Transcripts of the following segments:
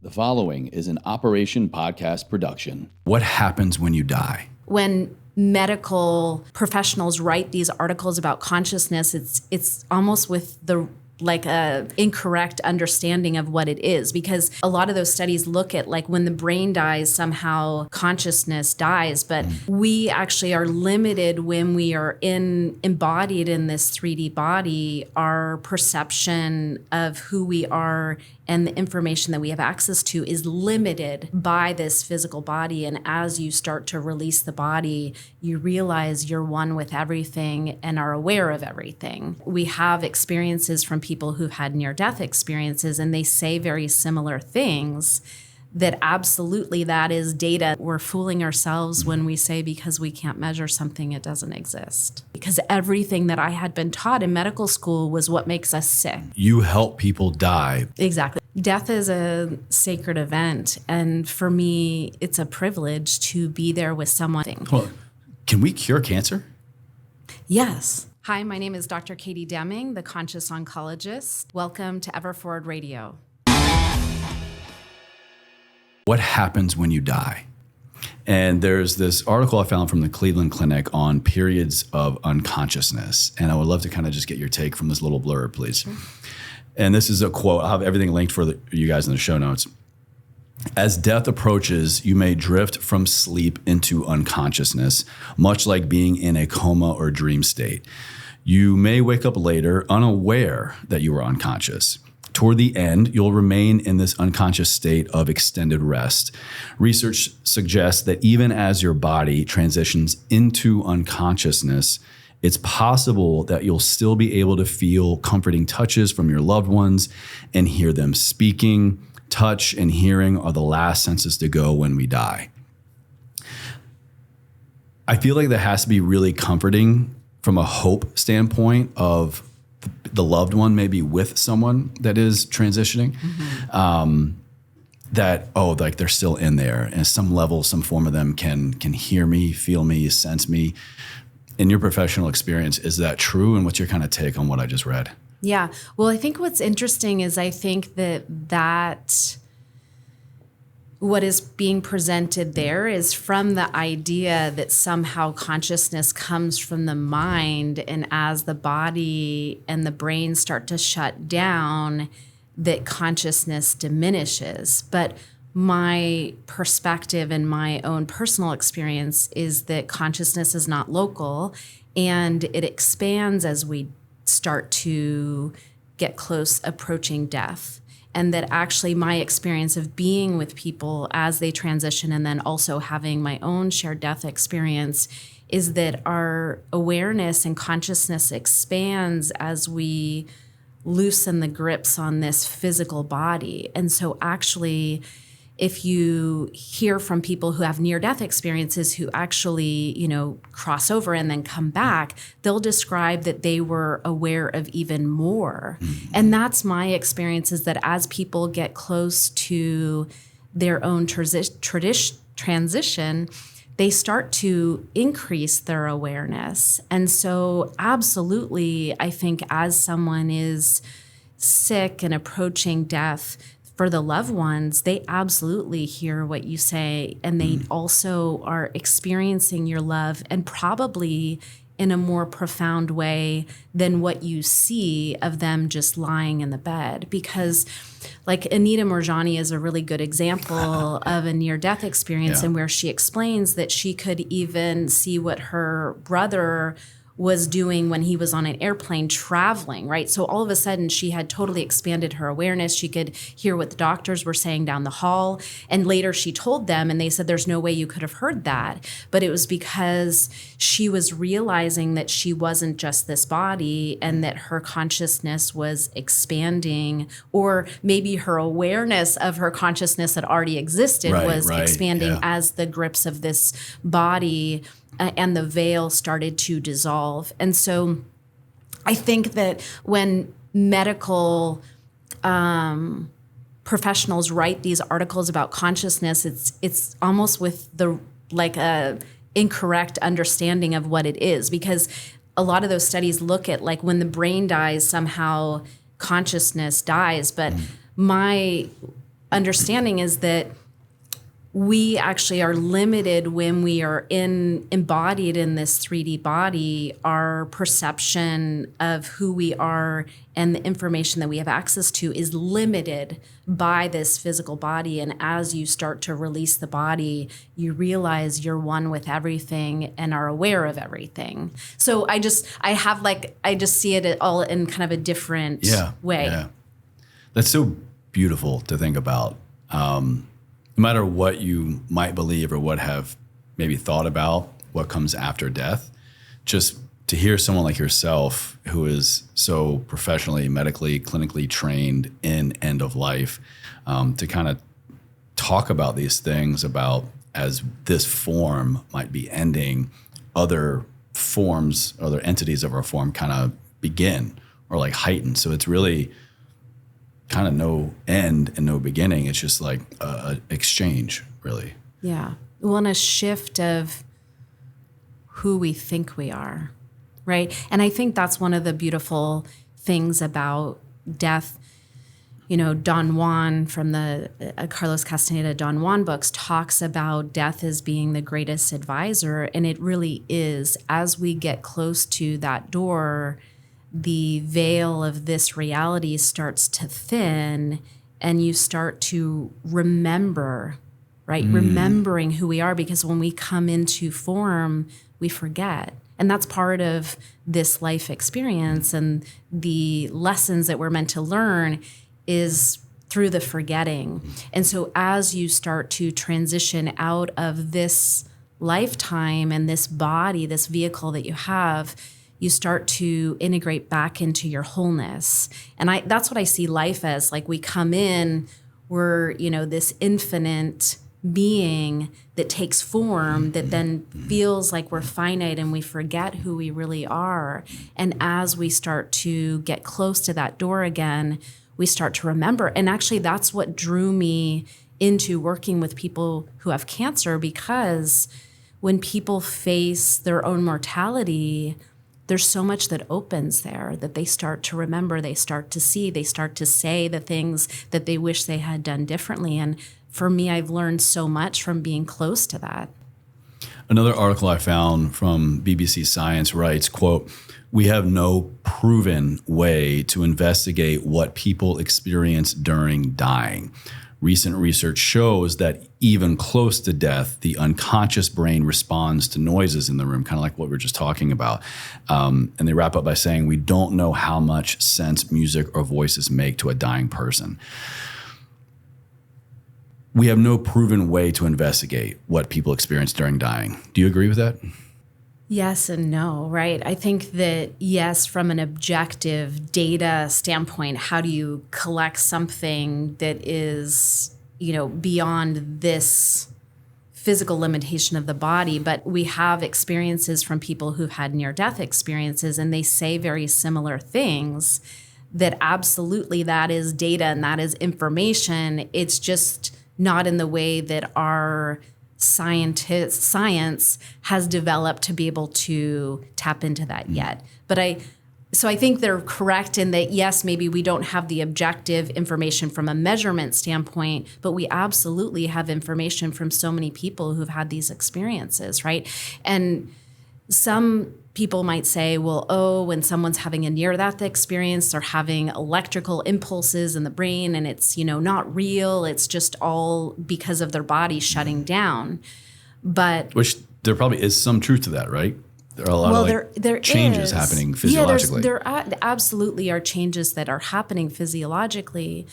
The following is an Operation Podcast production. What happens when you die? When medical professionals write these articles about consciousness, it's almost with the a incorrect understanding of what it is, because a lot of those studies look at like when the brain dies, somehow consciousness dies, but we actually are limited when we are embodied in this 3D body. Our perception of who we are and the information that we have access to is limited by this physical body. And as you start to release the body, you realize you're one with everything and are aware of everything. We have experiences from people who've had near-death experiences, and they say very similar things. That absolutely that is data. We're fooling ourselves when we say because we can't measure something, it doesn't exist. Because everything that I had been taught in medical school was what makes us sick. You help people die. Exactly. Death is a sacred event. And for me, it's a privilege to be there with someone. Well, can we cure cancer? Yes. Hi, my name is Dr. Katie Deming, the conscious oncologist. Welcome to Everforward Radio. What happens when you die? And there's this article I found from the Cleveland Clinic on periods of unconsciousness. And I would love to kind of just get your take from this little blurb, please. Sure. And this is a quote. I'll have everything linked for you guys in the show notes. As death approaches, you may drift from sleep into unconsciousness, much like being in a coma or dream state. You may wake up later unaware that you were unconscious. Toward the end, you'll remain in this unconscious state of extended rest. Research suggests that even as your body transitions into unconsciousness, it's possible that you'll still be able to feel comforting touches from your loved ones and hear them speaking. Touch and hearing are the last senses to go when we die. I feel like that has to be really comforting from a hope standpoint of the loved one maybe with someone that is transitioning, like they're still in there, and at some level, some form of them can hear me, feel me, sense me. In your professional experience, is that true? And what's your kind of take on what I just read? Yeah. Well, I think what's interesting is I think that what is being presented there is from the idea that somehow consciousness comes from the mind, and as the body and the brain start to shut down, that consciousness diminishes. But my perspective and my own personal experience is that consciousness is not local, and it expands as we start to get close approaching death. And that actually my experience of being with people as they transition, and then also having my own shared death experience, is that our awareness and consciousness expands as we loosen the grips on this physical body. And so actually, if you hear from people who have near-death experiences who actually, cross over and then come back, they'll describe that they were aware of even more. Mm-hmm. And that's my experience, is that as people get close to their own transition, they start to increase their awareness. And so absolutely, I think as someone is sick and approaching death, for the loved ones, they absolutely hear what you say, and they also are experiencing your love, and probably in a more profound way than what you see of them just lying in the bed. Because like Anita Moorjani is a really good example of a near-death experience, and where she explains that she could even see what her brother was doing when he was on an airplane traveling, right? So all of a sudden she had totally expanded her awareness. She could hear what the doctors were saying down the hall. And later she told them, and they said, there's no way you could have heard that. But it was because she was realizing that she wasn't just this body, and that her consciousness was expanding, or maybe her awareness of her consciousness that already existed was expanding as the grips of this body and the veil started to dissolve. And so I think that when medical professionals write these articles about consciousness, it's almost with the a incorrect understanding of what it is, because a lot of those studies look at like when the brain dies, somehow consciousness dies. But my understanding is that we actually are limited when we are embodied in this 3D body. Our perception of who we are and the information that we have access to is limited by this physical body. And as you start to release the body, you realize you're one with everything and are aware of everything. So I just see it all in kind of a different way. Yeah. That's so beautiful to think about. No matter what you might believe or what have maybe thought about what comes after death, just to hear someone like yourself who is so professionally, medically, clinically trained in end of life, to kind of talk about these things about as this form might be ending, other forms, other entities of our form kind of begin or like heighten. So it's really kind of no end and no beginning. It's just like a exchange, really. Yeah. Well, and a shift of who we think we are, right? And I think that's one of the beautiful things about death. You know, Don Juan from the Carlos Castaneda Don Juan books talks about death as being the greatest advisor, and it really is. As we get close to that door, the veil of this reality starts to thin, and you start to remember, right? Remembering who we are, because when we come into form, we forget. And that's part of this life experience, and the lessons that we're meant to learn is through the forgetting. And so as you start to transition out of this lifetime and this body, this vehicle that you have, you start to integrate back into your wholeness. And that's what I see life as. Like, we come in, we're, this infinite being that takes form, that then feels like we're finite and we forget who we really are. And as we start to get close to that door again, we start to remember. And actually, that's what drew me into working with people who have cancer, because when people face their own mortality, there's so much that opens there, that they start to remember, they start to see, they start to say the things that they wish they had done differently. And for me, I've learned so much from being close to that. Another article I found from BBC Science writes, quote, "We have no proven way to investigate what people experience during dying. Recent research shows that even close to death, the unconscious brain responds to noises in the room," kind of like what we were just talking about. And they wrap up by saying, "We don't know how much sense music or voices make to a dying person." We have no proven way to investigate what people experience during dying. Do you agree with that? Yes and no, right? I think that, yes, from an objective data standpoint, how do you collect something that is, beyond this physical limitation of the body? But we have experiences from people who've had near-death experiences, and they say very similar things, that absolutely that is data and that is information. It's just not in the way that our science has developed to be able to tap into that yet. But I think they're correct in that, yes, maybe we don't have the objective information from a measurement standpoint, but we absolutely have information from so many people who've had these experiences, right? And some people might say, well, when someone's having a near-death experience, they're having electrical impulses in the brain, and it's, not real. It's just all because of their body shutting down. But which there probably is some truth to that, right? There are a lot of there changes happening physiologically. Yeah, there absolutely are changes that are happening physiologically,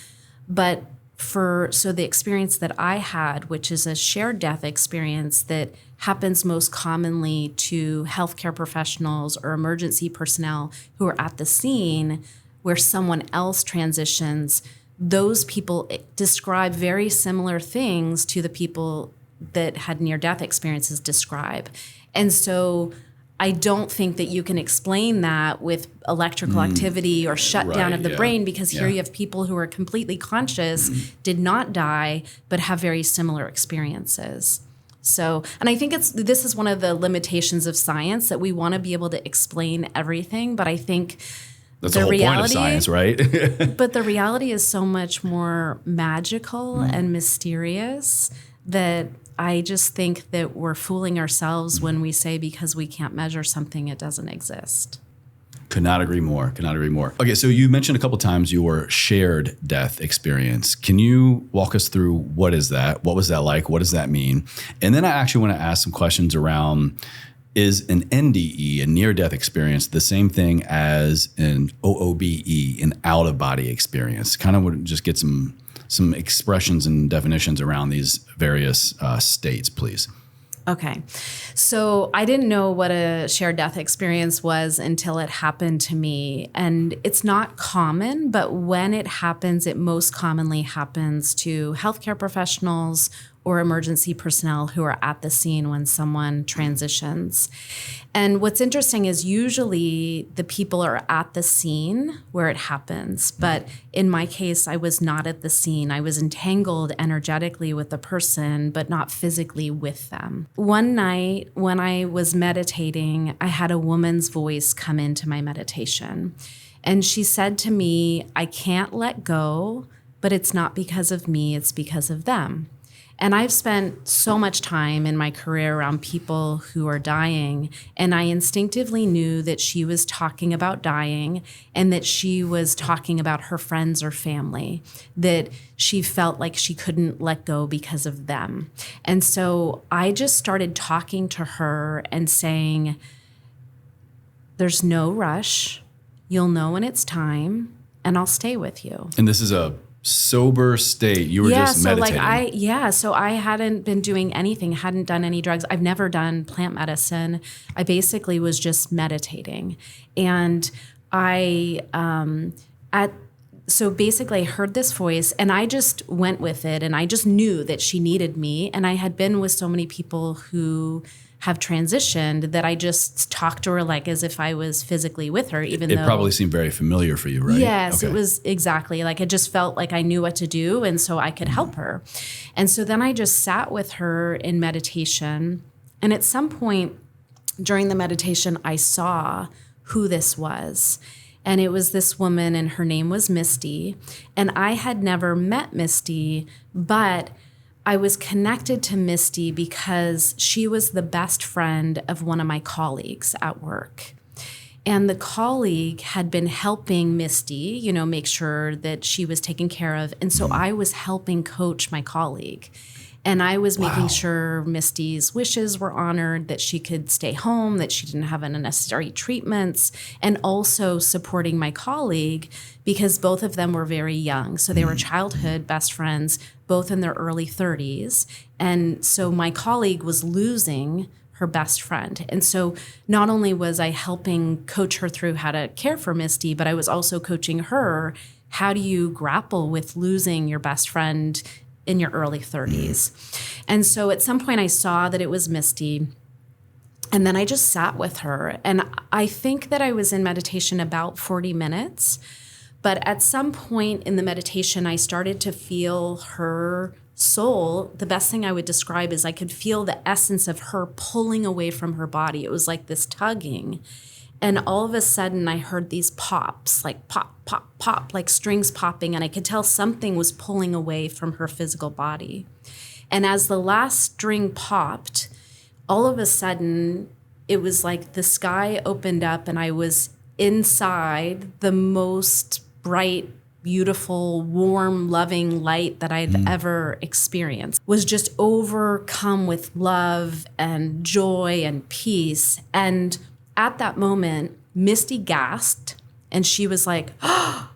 but so the experience that I had, which is a shared death experience that happens most commonly to healthcare professionals or emergency personnel who are at the scene where someone else transitions, those people describe very similar things to the people that had near-death experiences describe. And so I don't think that you can explain that with electrical activity or shutdown of the brain, because here you have people who are completely conscious, did not die, but have very similar experiences. So, and I think this is one of the limitations of science, that we want to be able to explain everything. But I think That's the whole point of science, right? But the reality is so much more magical and mysterious that I just think that we're fooling ourselves when we say because we can't measure something, it doesn't exist. Could not agree more. Could not agree more. Okay, so you mentioned a couple times your shared death experience. Can you walk us through what is that? What was that like? What does that mean? And then I actually want to ask some questions around, is an NDE, a near-death experience, the same thing as an OOBE, an out-of-body experience? Kind of would just get some expressions and definitions around these various states, please. Okay. So I didn't know what a shared death experience was until it happened to me. And it's not common, but when it happens, it most commonly happens to healthcare professionals or emergency personnel who are at the scene when someone transitions. And what's interesting is usually the people are at the scene where it happens. But in my case, I was not at the scene. I was entangled energetically with the person, but not physically with them. One night when I was meditating, I had a woman's voice come into my meditation. And she said to me, I can't let go, but it's not because of me, it's because of them. And I've spent so much time in my career around people who are dying, and I instinctively knew that she was talking about dying and that she was talking about her friends or family, that she felt like she couldn't let go because of them. And so I just started talking to her and saying, there's no rush, you'll know when it's time, and I'll stay with you. And this is a sober state. You were just meditating. So I hadn't been doing anything, hadn't done any drugs. I've never done plant medicine. I basically was just meditating. And so basically I heard this voice and I just went with it, and I just knew that she needed me. And I had been with so many people who have transitioned that I just talked to her like as if I was physically with her, even though... It probably seemed very familiar for you, right? Yes, okay. It was exactly. Like, it just felt like I knew what to do, and so I could help her. And so then I just sat with her in meditation, and at some point during the meditation, I saw who this was. And it was this woman, and her name was Misty. And I had never met Misty, but I was connected to Misty because she was the best friend of one of my colleagues at work. And the colleague had been helping Misty, make sure that she was taken care of. And so I was helping coach my colleague. And I was making sure Misty's wishes were honored, that she could stay home, that she didn't have unnecessary treatments, and also supporting my colleague because both of them were very young. So they were childhood best friends, both in their early 30s. And so my colleague was losing her best friend. And so not only was I helping coach her through how to care for Misty, but I was also coaching her, how do you grapple with losing your best friend in your early 30s. And so at some point I saw that it was Misty, and then I just sat with her. And I think that I was in meditation about 40 minutes, but at some point in the meditation, I started to feel her soul. The best thing I would describe is I could feel the essence of her pulling away from her body. It was like this tugging. And all of a sudden I heard these pops, like pop, pop, pop, like strings popping. And I could tell something was pulling away from her physical body. And as the last string popped, all of a sudden it was like the sky opened up and I was inside the most bright, beautiful, warm, loving light that I'd ever experienced. Was just overcome with love and joy and peace. And at that moment, Misty gasped, and she was like, oh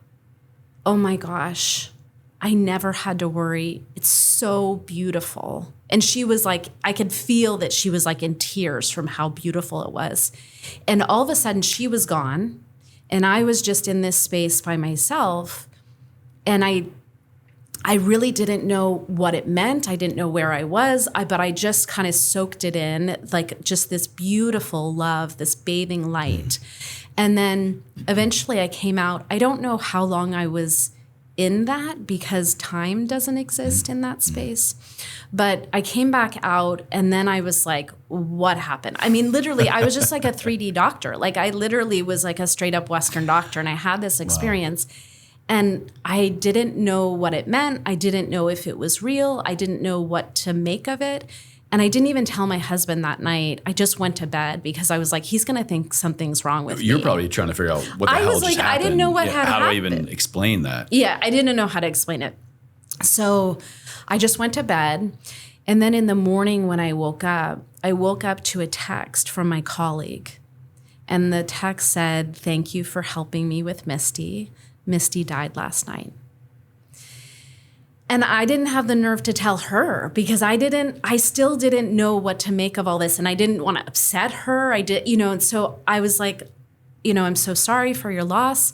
my gosh, I never had to worry. It's so beautiful. And she was like, I could feel that she was like in tears from how beautiful it was. And all of a sudden she was gone, and I was just in this space by myself. And I really didn't know what it meant. I didn't know where I was, but I just kind of soaked it in, like just this beautiful love, this bathing light. And then eventually I came out. I don't know how long I was in that because time doesn't exist in that space. But I came back out and then I was like, what happened? I mean, literally, I was just like a 3D doctor. Like I literally was like a straight up Western doctor, and I had this experience. And I didn't know what it meant. I didn't know if it was real. I didn't know what to make of it. And I didn't even tell my husband that night. I just went to bed because I was like, he's going to think something's wrong with me. You're probably trying to figure out what the hell just happened. I didn't know what had How do I happened. even explain that? Yeah, I didn't know how to explain it. So I just went to bed. And then in the morning when I woke up to a text from my colleague. And the text said, "Thank you for helping me with Misty. Misty died last night." And I didn't have the nerve to tell her because I still didn't know what to make of all this. And I didn't want to upset her. And so I was like, I'm so sorry for your loss.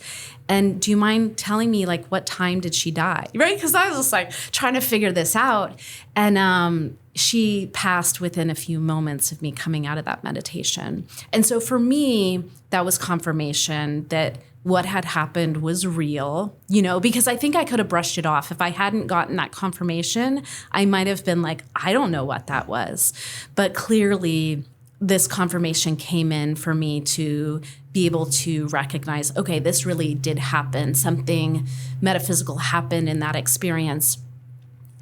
And do you mind telling me like what time did she die? Right? Because I was just like trying to figure this out. And she passed within a few moments of me coming out of that meditation. And so for me, that was confirmation that what had happened was real, because I think I could have brushed it off. If I hadn't gotten that confirmation, I might have been like, I don't know what that was. But clearly, this confirmation came in for me to be able to recognize, okay, this really did happen. Something metaphysical happened in that experience.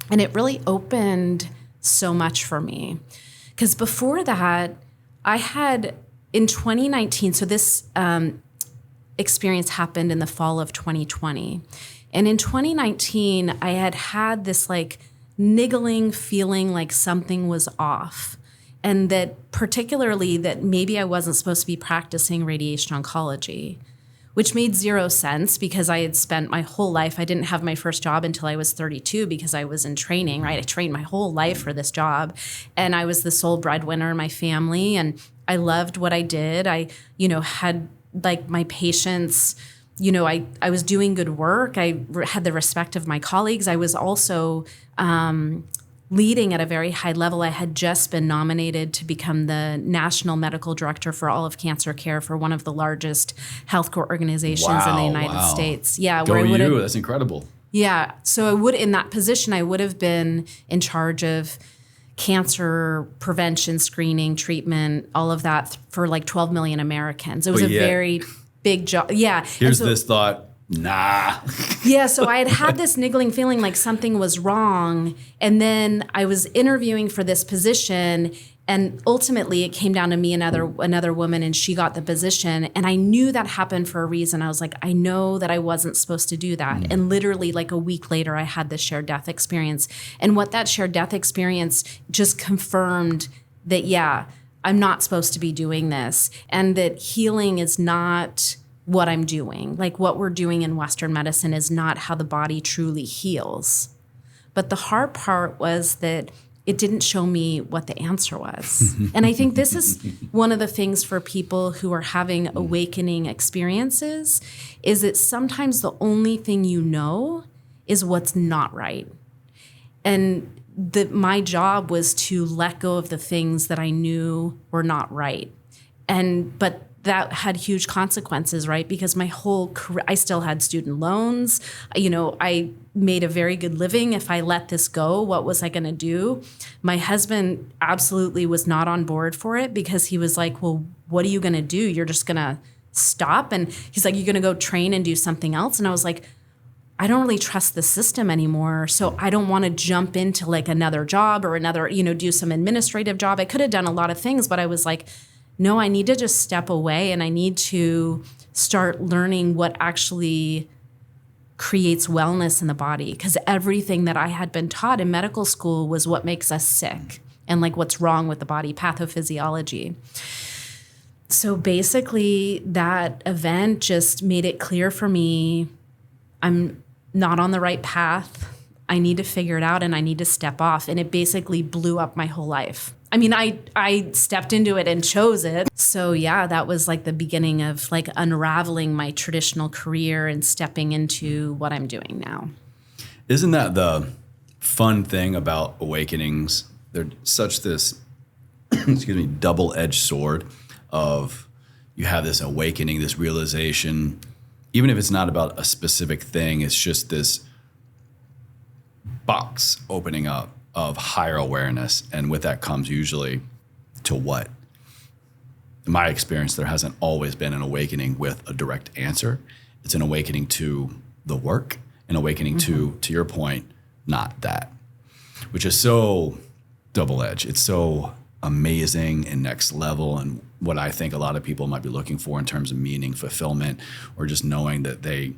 And it really opened so much for me. Because before that, I had, in 2019, so this experience happened in the fall of 2020. And in 2019, I had this like niggling feeling like something was off. And that particularly that maybe I wasn't supposed to be practicing radiation oncology, which made zero sense because I had spent my whole life, I didn't have my first job until I was 32 because I was in training, right? I trained my whole life for this job. And I was the sole breadwinner in my family. And I loved what I did. I, had like my patients, I was doing good work. I had the respect of my colleagues. I was also leading at a very high level. I had just been nominated to become the national medical director for all of cancer care for one of the largest healthcare organizations in the United States. Yeah, Go you! That's incredible. Yeah, so in that position, I would have been in charge of cancer prevention, screening, treatment, all of that for like 12 million Americans. It was a very big job. Yeah. Here's this thought. Nah. Yeah, so I had this niggling feeling like something was wrong. And then I was interviewing for this position. And ultimately, it came down to me and another woman, and she got the position. And I knew that happened for a reason. I was like, I know that I wasn't supposed to do that. And literally, like a week later, I had this shared death experience. And what that shared death experience just confirmed that, yeah, I'm not supposed to be doing this. And that healing is not what I'm doing. Like what we're doing in Western medicine is not how the body truly heals. But the hard part was that it didn't show me what the answer was. And I think this is one of the things for people who are having awakening experiences is that sometimes the only thing you know is what's not right. And my job was to let go of the things that I knew were not right. But that had huge consequences, right? Because my whole career, I still had student loans. I made a very good living. If I let this go, what was I going to do? My husband absolutely was not on board for it because he was like, well, what are you going to do? You're just going to stop? And he's like, you're going to go train and do something else? And I was like, I don't really trust the system anymore. So I don't want to jump into like another job or another, do some administrative job. I could have done a lot of things, but I was like, no, I need to just step away and I need to start learning what actually creates wellness in the body. Because everything that I had been taught in medical school was what makes us sick and like what's wrong with the body, pathophysiology. So basically that event just made it clear for me, I'm not on the right path. I need to figure it out and I need to step off. And it basically blew up my whole life. I mean, I stepped into it and chose it. So yeah, that was like the beginning of like unraveling my traditional career and stepping into what I'm doing now. Isn't that the fun thing about awakenings? They're such this, double-edged sword of you have this awakening, this realization, even if it's not about a specific thing, it's just this box opening up of higher awareness. And with that comes usually to what? In my experience, there hasn't always been an awakening with a direct answer. It's an awakening to the work, an awakening to your point, not that, which is so double-edged. It's so amazing and next level, and what I think a lot of people might be looking for in terms of meaning, fulfillment, or just knowing that they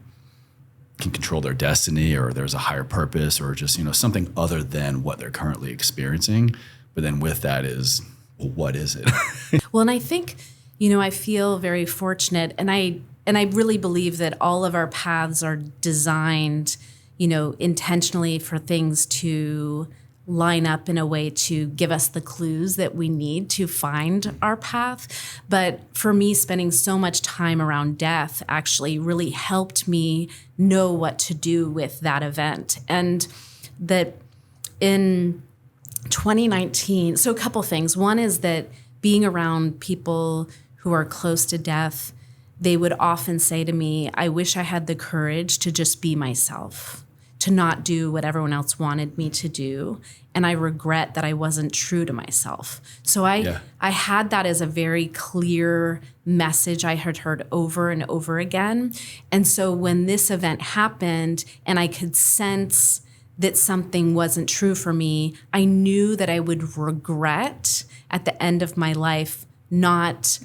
can control their destiny, or there's a higher purpose, or just, something other than what they're currently experiencing. But then with that is, well, what is it? Well, and I think, I feel very fortunate, and I really believe that all of our paths are designed, intentionally for things to line up in a way to give us the clues that we need to find our path. But for me, spending so much time around death actually really helped me know what to do with that event. And that in 2019, so a couple things. One is that being around people who are close to death, they would often say to me, I wish I had the courage to just be myself, to not do what everyone else wanted me to do. And I regret that I wasn't true to myself. So I had that as a very clear message I had heard over and over again. And so when this event happened and I could sense that something wasn't true for me, I knew that I would regret at the end of my life not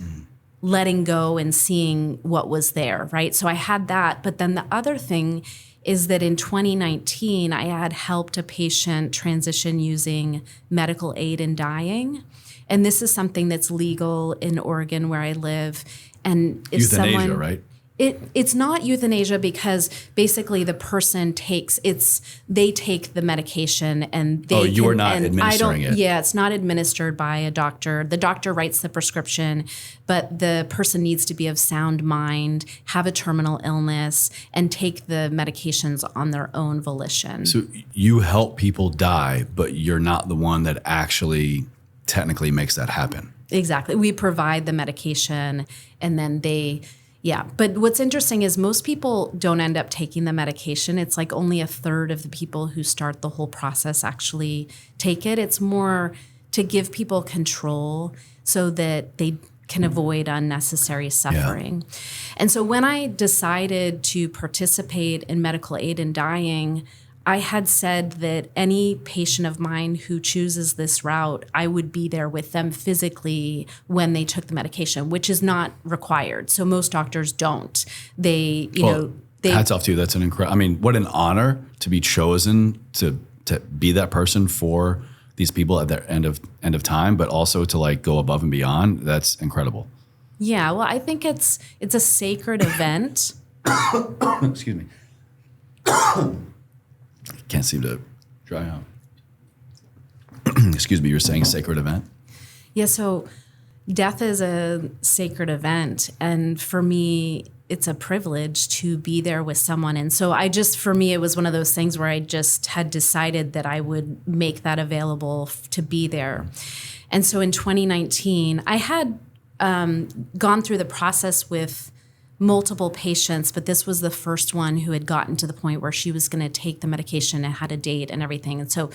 letting go and seeing what was there, right? So I had that. But then the other thing is that in 2019, I had helped a patient transition using medical aid in dying. And this is something that's legal in Oregon where I live. And if euthanasia, right? It's not euthanasia because basically the person they take the medication and they you are not administering it. Yeah, it's not administered by a doctor. The doctor writes the prescription, but the person needs to be of sound mind, have a terminal illness, and take the medications on their own volition. So you help people die, but you're not the one that actually technically makes that happen. Exactly. We provide the medication and then yeah. But what's interesting is most people don't end up taking the medication. It's like only a third of the people who start the whole process actually take it. It's more to give people control so that they can avoid unnecessary suffering. Yeah. And so when I decided to participate in medical aid in dying, I had said that any patient of mine who chooses this route, I would be there with them physically when they took the medication, which is not required. So most doctors don't. Hats off to you. That's an incredible. I mean, what an honor to be chosen to be that person for these people at their end of time, but also to go above and beyond. That's incredible. Yeah. Well, I think it's a sacred event. Excuse me. Can't seem to dry out. Excuse me, you're saying sacred event? Yeah, so death is a sacred event. And for me, it's a privilege to be there with someone. And so for me, it was one of those things where I just had decided that I would make that available to be there. And so in 2019, I had gone through the process with multiple patients, but this was the first one who had gotten to the point where she was going to take the medication and had a date and everything. And so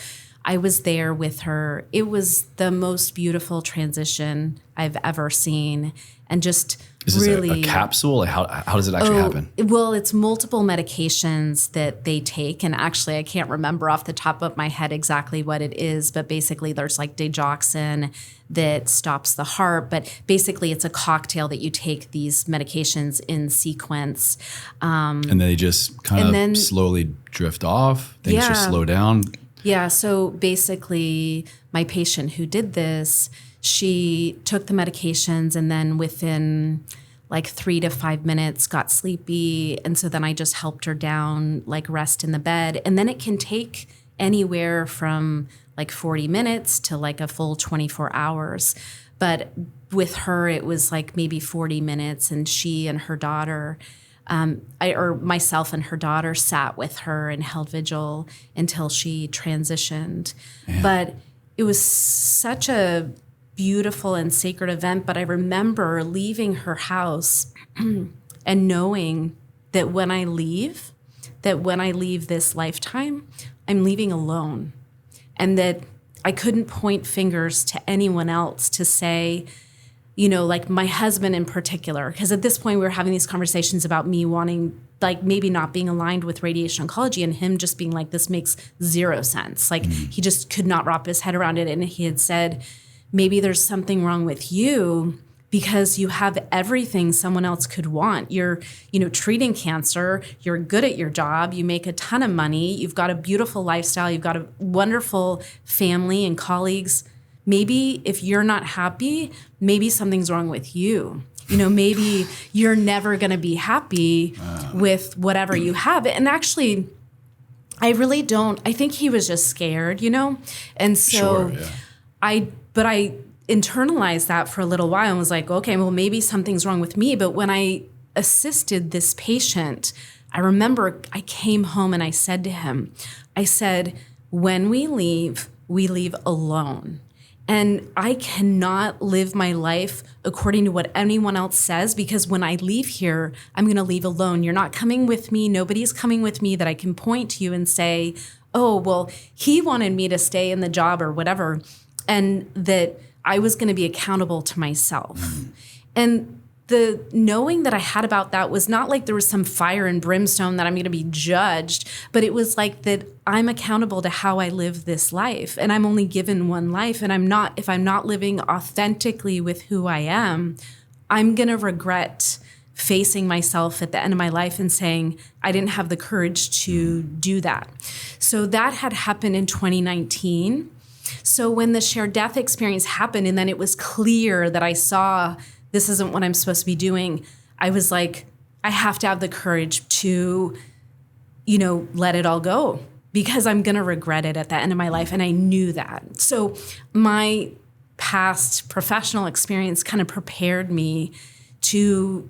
I was there with her. It was the most beautiful transition I've ever seen. And just Is this really a capsule? How does it actually happen? Well, it's multiple medications that they take. And actually, I can't remember off the top of my head exactly what it is, but basically there's digoxin that stops the heart. But basically it's a cocktail that you take these medications in sequence. And they just kind of slowly drift off. Things just slow down. Yeah. So basically my patient who did this, she took the medications and then within 3 to 5 minutes got sleepy. And so then I just helped her down, rest in the bed. And then it can take anywhere from 40 minutes to a full 24 hours. But with her, it was maybe 40 minutes. And she and her daughter, myself and her daughter sat with her and held vigil until she transitioned. Man. But it was such a beautiful and sacred event. But I remember leaving her house and knowing that when I leave this lifetime, I'm leaving alone, and that I couldn't point fingers to anyone else to say, like my husband in particular, because at this point we were having these conversations about me wanting, like maybe not being aligned with radiation oncology, and him just being like, this makes zero sense. Like he just could not wrap his head around it. And he had said, maybe there's something wrong with you because you have everything someone else could want. You're, treating cancer, you're good at your job, you make a ton of money, you've got a beautiful lifestyle, you've got a wonderful family and colleagues. Maybe if you're not happy, maybe something's wrong with you. Maybe you're never going to be happy with whatever you have. And actually, I really don't. I think he was just scared, And so Sure, yeah. I internalized that for a little while and was like, okay, well, maybe something's wrong with me. But when I assisted this patient, I remember I came home and I said to him, when we leave alone. And I cannot live my life according to what anyone else says, because when I leave here, I'm going to leave alone. You're not coming with me. Nobody's coming with me that I can point to you and say, oh, well, he wanted me to stay in the job or whatever, and that I was going to be accountable to myself. And the knowing that I had about that was not like there was some fire and brimstone that I'm going to be judged, but it was like that I'm accountable to how I live this life, and I'm only given one life. And if I'm not living authentically with who I am, I'm going to regret facing myself at the end of my life and saying, I didn't have the courage to do that. So that had happened in 2019. So when the shared death experience happened, and then it was clear that I saw this isn't what I'm supposed to be doing, I was like, I have to have the courage to, let it all go, because I'm going to regret it at the end of my life. And I knew that. So my past professional experience kind of prepared me to,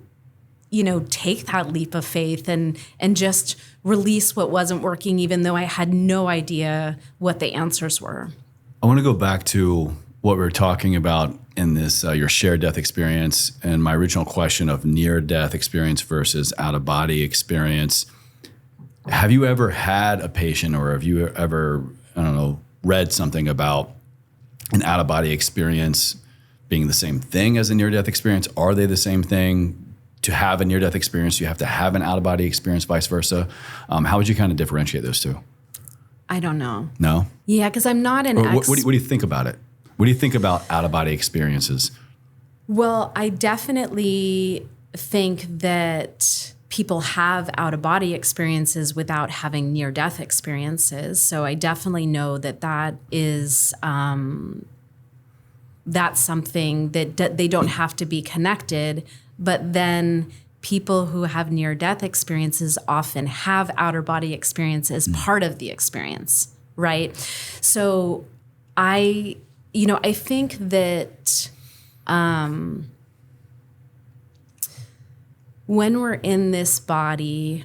take that leap of faith and just release what wasn't working, even though I had no idea what the answers were. I want to go back to what we were talking about in this, your shared death experience, and my original question of near-death experience versus out-of-body experience. Have you ever had a patient, or have you ever, read something about an out-of-body experience being the same thing as a near-death experience? Are they the same thing? To have a near-death experience, you have to have an out-of-body experience, vice versa. How would you kind of differentiate those two? I don't know. No? Yeah, because I'm not an What do you think about it? What do you think about out-of-body experiences? Well, I definitely think that people have out-of-body experiences without having near-death experiences. So I definitely know that is that's something that they don't have to be connected. But then people who have near-death experiences often have outer-body experiences part of the experience, right? So I think that when we're in this body,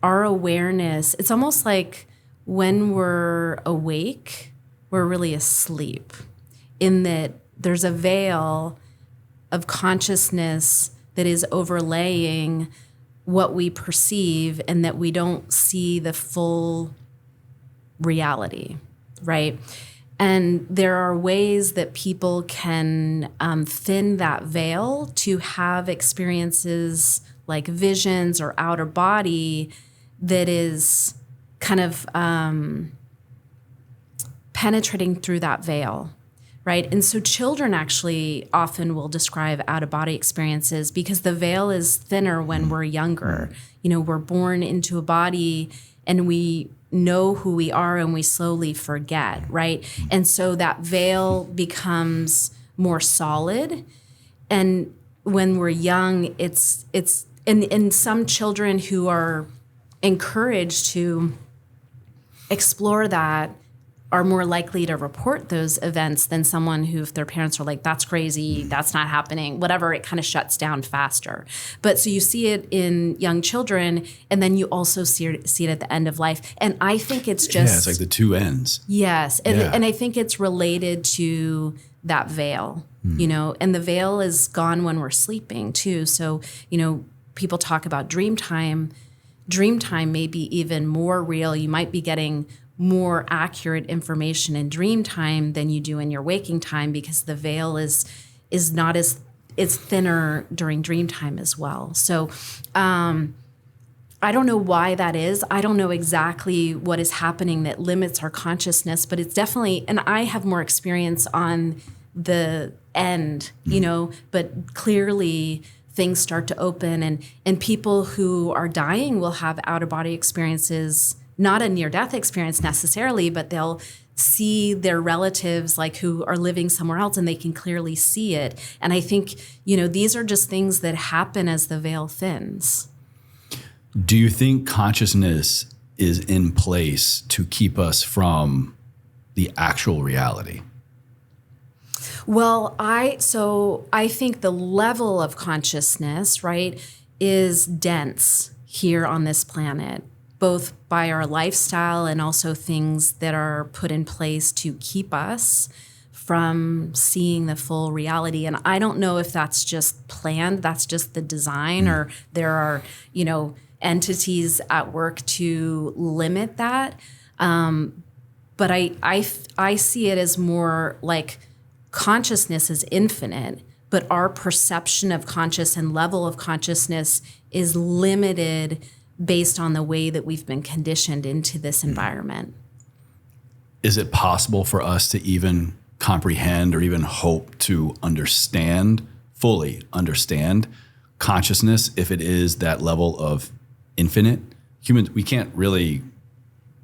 our awareness, it's almost like when we're awake, we're really asleep, in that there's a veil of consciousness that is overlaying what we perceive, and that we don't see the full reality, right? And there are ways that people can thin that veil to have experiences like visions or outer body that is kind of penetrating through that veil, right? And so children actually often will describe out-of-body experiences because the veil is thinner when we're younger. We're born into a body and we know who we are and we slowly forget, right? And so that veil becomes more solid. And when we're young, it's and some children who are encouraged to explore that are more likely to report those events than someone who, if their parents are like, that's crazy, that's not happening, whatever, it kind of shuts down faster. But so you see it in young children, and then you also see it at the end of life. And I think it's just... Yeah, it's like the two ends. Yes. And I think it's related to that veil, and the veil is gone when we're sleeping too. So, people talk about dream time. Dream time may be even more real. You might be getting more accurate information in dream time than you do in your waking time, because the veil is not as, it's thinner during dream time as well. So I don't know why that is. I don't know exactly what is happening that limits our consciousness, but it's definitely, and I have more experience on the end, but clearly things start to open, and people who are dying will have out-of-body experiences, not a near-death experience necessarily, but they'll see their relatives like who are living somewhere else, and they can clearly see it. And I think, these are just things that happen as the veil thins. Do you think consciousness is in place to keep us from the actual reality? Well, I think the level of consciousness, right, is dense here on this planet, both by our lifestyle and also things that are put in place to keep us from seeing the full reality. And I don't know if that's just planned, that's just the design, or there are, entities at work to limit that. But I see it as more like consciousness is infinite, but our perception of conscious and level of consciousness is limited based on the way that we've been conditioned into this environment. Is it possible for us to even comprehend or even hope to fully understand consciousness if it is that level of infinite? Humans, we can't really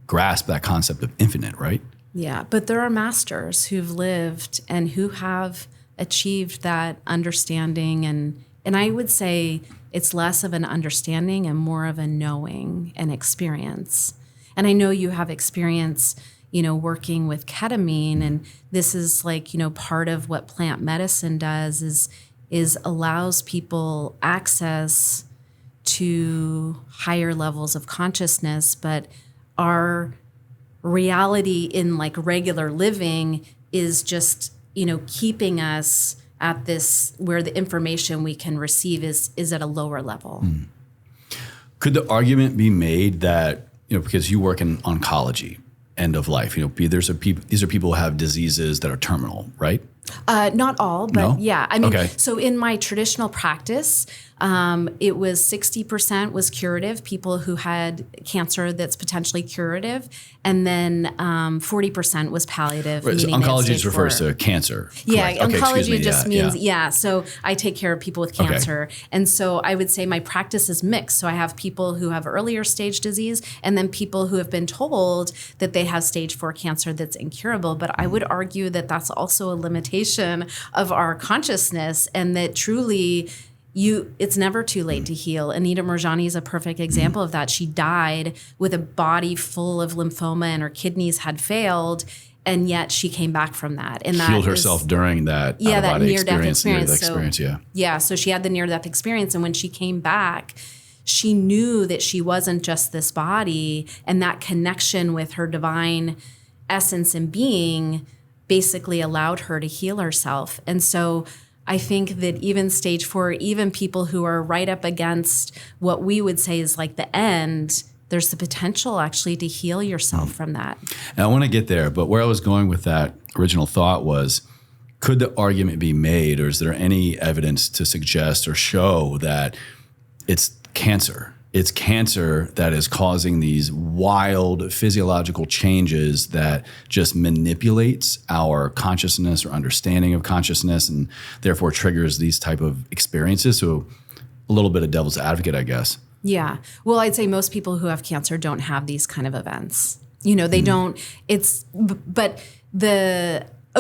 grasp that concept of infinite, right? Yeah, but there are masters who've lived and who have achieved that understanding, and I would say it's less of an understanding and more of a knowing and experience. And I know you have experience, working with ketamine, and this is like, part of what plant medicine does is allows people access to higher levels of consciousness, but our reality in like regular living is just, keeping us at this where the information we can receive is at a lower level. Could the argument be made that, because you work in oncology, end of life, these are people who have diseases that are terminal, right? Not all, but No? yeah. I mean, Okay. So in my traditional practice, it was 60% was curative, people who had cancer that's potentially curative, and then 40% was palliative. Right, so meaning oncology stage refers 4. to cancer. Yeah, correct? Okay, excuse oncology me. just Yeah, means, yeah. so I take care of people with cancer. And so I would say my practice is mixed. So I have people who have earlier stage disease, and then people who have been told that they have stage 4 cancer that's incurable. But I would argue that that's also a limitation of our consciousness, and that truly it's never too late to heal. Anita Moorjani is a perfect example of that. She died with a body full of lymphoma and her kidneys had failed, and yet she came back from that. And that Healed herself during that that out-of-body near-death experience. experience. Yeah. So she had the near-death experience, and when she came back, she knew that she wasn't just this body, and that connection with her divine essence and being basically allowed her to heal herself. And so I think that even stage 4, even people who are right up against what we would say is like the end, there's the potential actually to heal yourself from that. And I want to get there, but where I was going with that original thought was, could the argument be made, or is there any evidence to suggest or show that it's cancer? It's cancer that is causing these wild physiological changes that just manipulates our consciousness or understanding of consciousness, and therefore triggers these type of experiences. So a little bit of devil's advocate, I guess. Yeah. Well, I'd say most people who have cancer don't have these kind of events. They don't,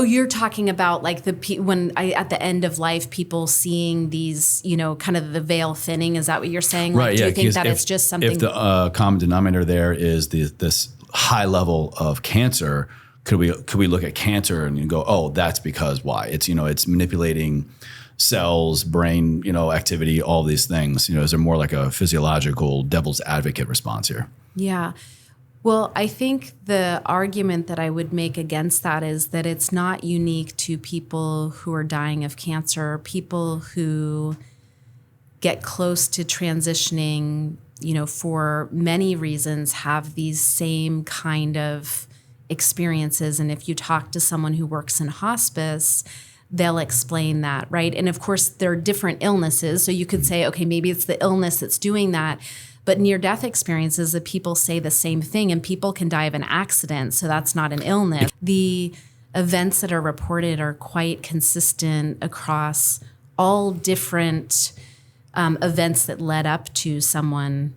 you're talking about like at the end of life, people seeing these, kind of the veil thinning. Is that what you're saying? Right. Like, do Yeah. you think that it's just something? If the common denominator there is this high level of cancer, could we look at cancer and go, oh, that's because why? It's it's manipulating cells, brain activity, all these things. Is there more like a physiological devil's advocate response here? Yeah. Well, I think the argument that I would make against that is that it's not unique to people who are dying of cancer, people who get close to transitioning for many reasons have these same kind of experiences. And if you talk to someone who works in hospice, they'll explain that, right? And of course, there are different illnesses. So you could say, okay, maybe it's the illness that's doing that. But near-death experiences, the people say the same thing, and people can die of an accident, so that's not an illness. The events that are reported are quite consistent across all different events that led up to someone,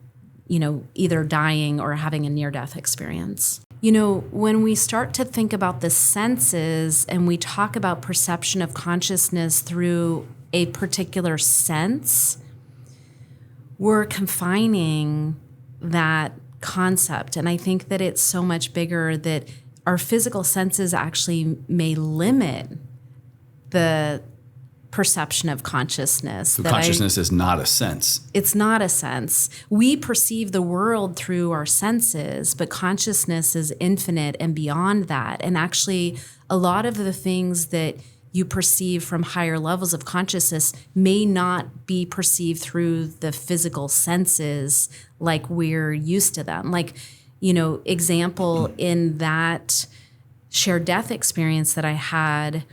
either dying or having a near-death experience. When we start to think about the senses and we talk about perception of consciousness through a particular sense, we're confining that concept. And I think that it's so much bigger that our physical senses actually may limit the perception of consciousness. So consciousness is not a sense. It's not a sense. We perceive the world through our senses, but consciousness is infinite and beyond that. And actually, a lot of the things that you perceive from higher levels of consciousness may not be perceived through the physical senses like we're used to them. Like, example, in that shared death experience that I had,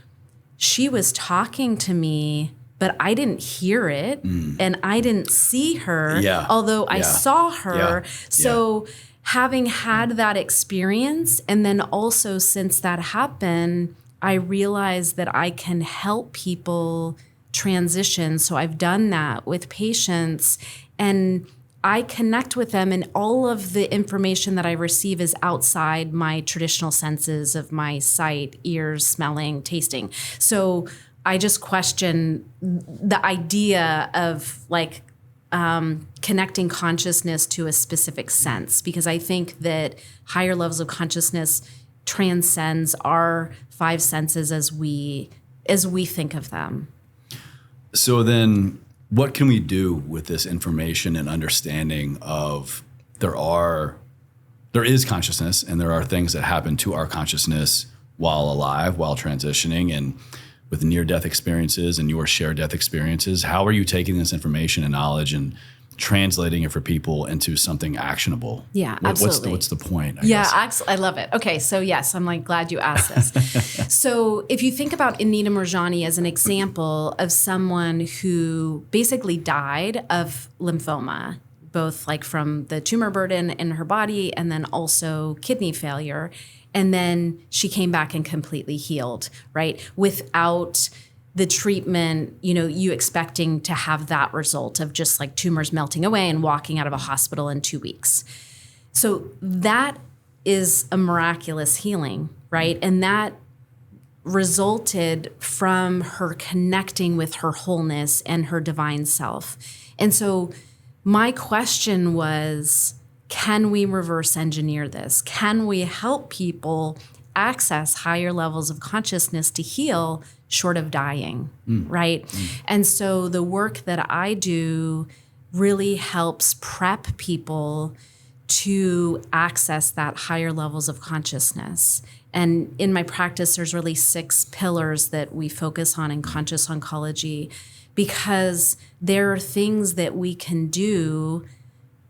she was talking to me, but I didn't hear it and I didn't see her, although I saw her. So having had that experience, and then also since that happened, I realized that I can help people transition. So I've done that with patients, and I connect with them, and all of the information that I receive is outside my traditional senses of my sight, ears, smelling, tasting. So I just question the idea of connecting consciousness to a specific sense, because I think that higher levels of consciousness transcends our five senses as we think of them. So then, what can we do with this information and understanding of there is consciousness, and there are things that happen to our consciousness while alive, while transitioning, and with near-death experiences and your shared death experiences? How are you taking this information and knowledge and translating it for people into something actionable? Yeah, absolutely. What's the point? I guess? I love it. Okay, so yes, I'm glad you asked this. So if you think about Anita Moorjani as an example of someone who basically died of lymphoma, both from the tumor burden in her body and then also kidney failure, and then she came back and completely healed, right? Without the treatment, you expecting to have that result of just tumors melting away and walking out of a hospital in 2 weeks. So that is a miraculous healing, right? And that resulted from her connecting with her wholeness and her divine self. And so my question was, can we reverse engineer this? Can we help people access higher levels of consciousness to heal short of dying, right? And so the work that I do really helps prep people to access that higher levels of consciousness. And in my practice, there's really 6 pillars that we focus on in conscious oncology, because there are things that we can do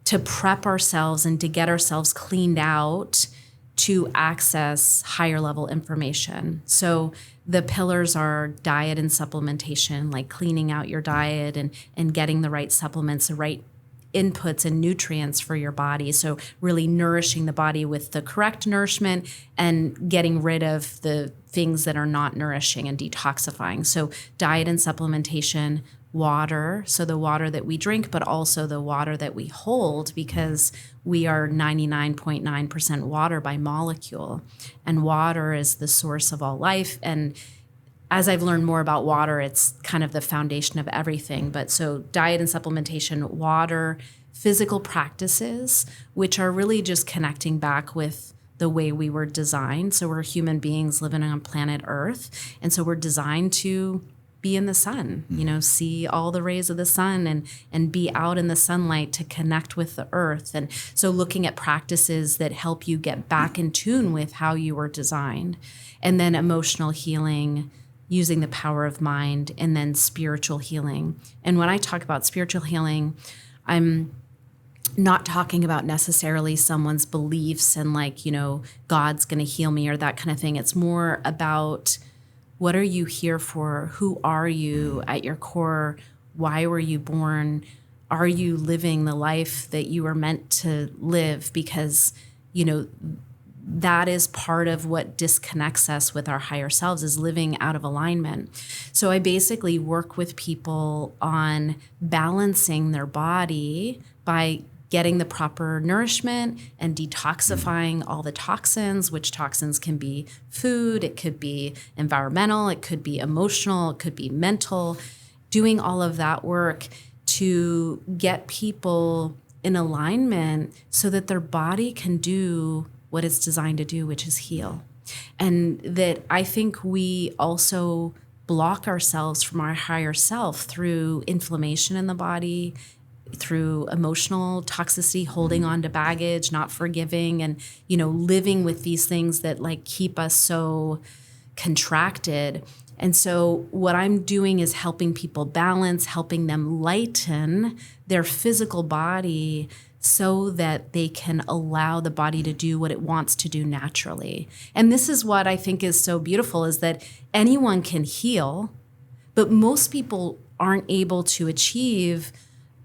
to prep ourselves and to get ourselves cleaned out to access higher level information. So the pillars are diet and supplementation, like cleaning out your diet and getting the right supplements, the right inputs and nutrients for your body. So really nourishing the body with the correct nourishment and getting rid of the things that are not nourishing and detoxifying. So diet and supplementation, water, so the water that we drink, but also the water that we hold, because we are 99.9% water by molecule, and water is the source of all life. And as I've learned more about water, it's kind of the foundation of everything. But so diet and supplementation, water, physical practices, which are really just connecting back with the way we were designed. So we're human beings living on planet Earth. And so we're designed to be in the sun, see all the rays of the sun and be out in the sunlight to connect with the earth. And so looking at practices that help you get back in tune with how you were designed. And then emotional healing, using the power of mind, and then spiritual healing. And when I talk about spiritual healing, I'm not talking about necessarily someone's beliefs and like, God's going to heal me or that kind of thing. It's more about what are you here for? Who are you at your core? Why were you born? Are you living the life that you were meant to live? Because, that is part of what disconnects us with our higher selves, is living out of alignment. So I basically work with people on balancing their body by getting the proper nourishment and detoxifying all the toxins, which toxins can be food, it could be environmental, it could be emotional, it could be mental, doing all of that work to get people in alignment so that their body can do what it's designed to do, which is heal. And that I think we also block ourselves from our higher self through inflammation in the body, through emotional toxicity, holding on to baggage, not forgiving, and, living with these things that like keep us so contracted. And so what I'm doing is helping people balance, helping them lighten their physical body so that they can allow the body to do what it wants to do naturally. And this is what I think is so beautiful, is that anyone can heal, but most people aren't able to achieve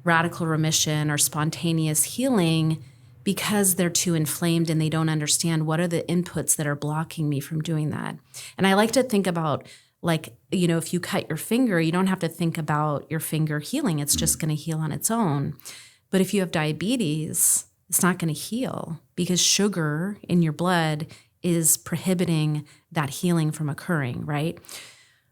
radical remission or spontaneous healing because they're too inflamed and they don't understand what are the inputs that are blocking me from doing that. And I like to think about, like, if you cut your finger, you don't have to think about your finger healing. It's just going to heal on its own. But if you have diabetes, it's not going to heal because sugar in your blood is prohibiting that healing from occurring, right?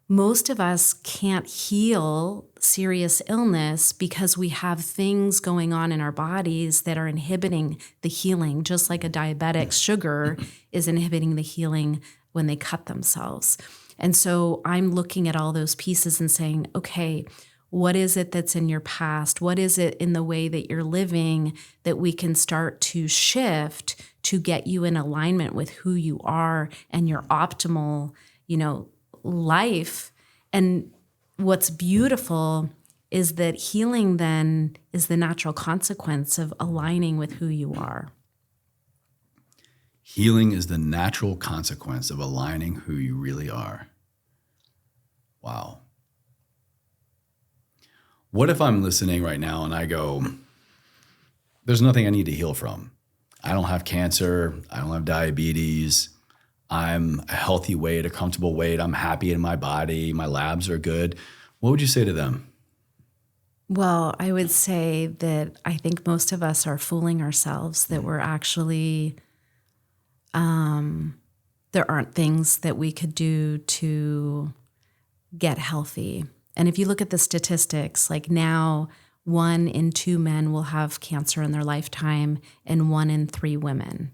Most of us can't heal serious illness because we have things going on in our bodies that are inhibiting the healing, just like a diabetic's sugar is inhibiting the healing when they cut themselves. And so I'm looking at all those pieces and saying, okay, what is it that's in your past? What is it in the way that you're living that we can start to shift to get you in alignment with who you are and your optimal, life? And what's beautiful is that healing then is the natural consequence of aligning with who you are. Healing is the natural consequence of aligning who you really are. Wow. What if I'm listening right now and I go, there's nothing I need to heal from. I don't have cancer. I don't have diabetes. I'm a healthy weight, a comfortable weight. I'm happy in my body. My labs are good. What would you say to them? Well, I would say that I think most of us are fooling ourselves, that we're actually, there aren't things that we could do to get healthy. And if you look at the statistics, like now 1 in 2 men will have cancer in their lifetime and 1 in 3 women.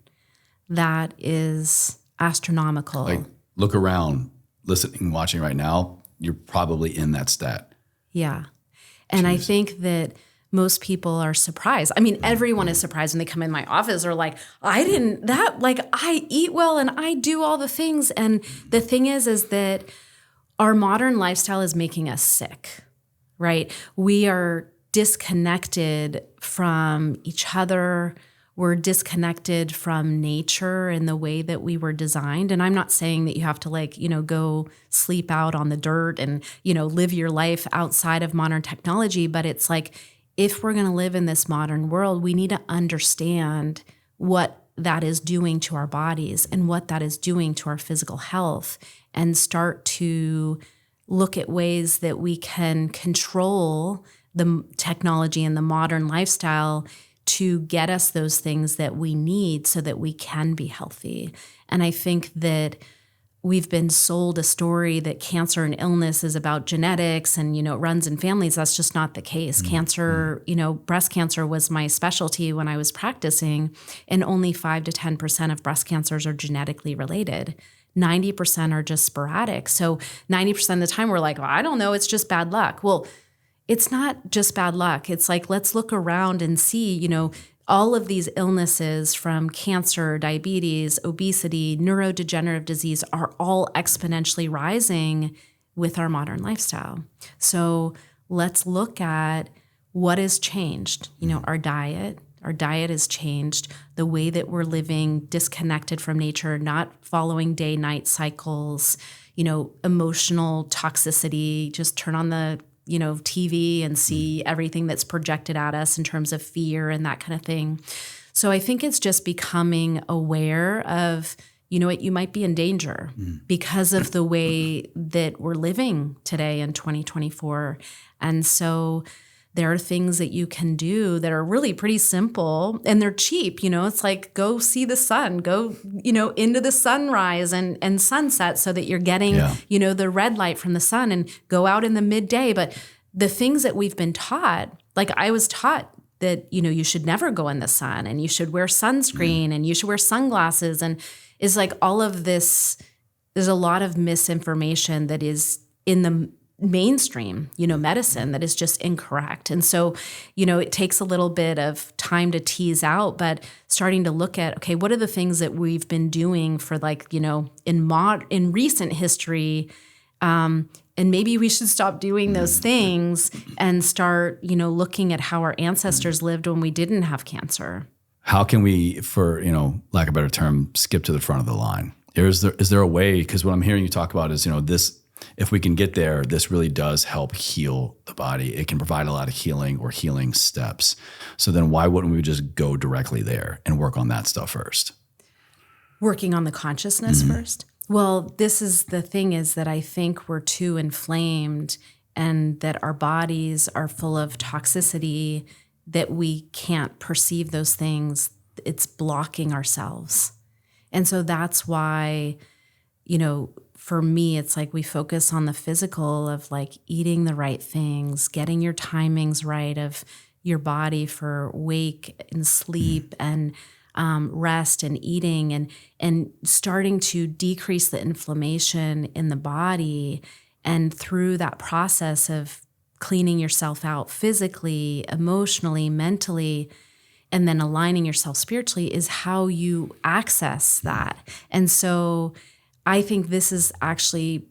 That is astronomical. Like, look around, listening, watching right now, you're probably in that stat. Yeah. And I think that most people are surprised. I mean, everyone is surprised when they come in my office or like, I eat well and I do all the things. And the thing is that our modern lifestyle is making us sick, right? We are disconnected from each other. We're disconnected from nature in the way that we were designed. And I'm not saying that you have to go sleep out on the dirt and, live your life outside of modern technology. But it's like, if we're going to live in this modern world, we need to understand what that is doing to our bodies and what that is doing to our physical health, and start to look at ways that we can control the technology and the modern lifestyle to get us those things that we need so that we can be healthy. And I think that we've been sold a story that cancer and illness is about genetics and, it runs in families. That's just not the case. Cancer, breast cancer was my specialty when I was practicing, and only 5 to 10% of breast cancers are genetically related. 90% are just sporadic. So 90% of the time we're like, well, I don't know, it's just bad luck. Well, it's not just bad luck. It's like, let's look around and see, all of these illnesses from cancer, diabetes, obesity, neurodegenerative disease are all exponentially rising with our modern lifestyle. So let's look at what has changed, our diet, Our diet has changed. The way that we're living disconnected from nature, not following day-night cycles, emotional toxicity, just turn on the, TV and see everything that's projected at us in terms of fear and that kind of thing. So I think it's just becoming aware of, you might be in danger because of the way that we're living today in 2024. And so there are things that you can do that are really pretty simple and they're cheap. It's like go see the sun, go, into the sunrise and sunset so that you're getting, the red light from the sun, and go out in the midday. But the things that we've been taught, like I was taught that, you should never go in the sun and you should wear sunscreen and you should wear sunglasses. And it's like all of this, there's a lot of misinformation that is in the mainstream, medicine that is just incorrect. And so, it takes a little bit of time to tease out, but starting to look at, okay, what are the things that we've been doing for in recent history, and maybe we should stop doing those things and start, looking at how our ancestors lived when we didn't have cancer. How can we, for, lack of a better term, skip to the front of the line? Is there a way, because what I'm hearing you talk about is, this, if we can get there, this really does help heal the body. It can provide a lot of healing or healing steps. So then why wouldn't we just go directly there and work on that stuff first? Working on the consciousness first? Well, this is the thing, is that I think we're too inflamed and that our bodies are full of toxicity that we can't perceive those things. It's blocking ourselves. And so that's why, for me, it's like we focus on the physical of like eating the right things, getting your timings right of your body for wake and sleep and rest and eating, and starting to decrease the inflammation in the body. And through that process of cleaning yourself out physically, emotionally, mentally, and then aligning yourself spiritually is how you access that. And so I think this is actually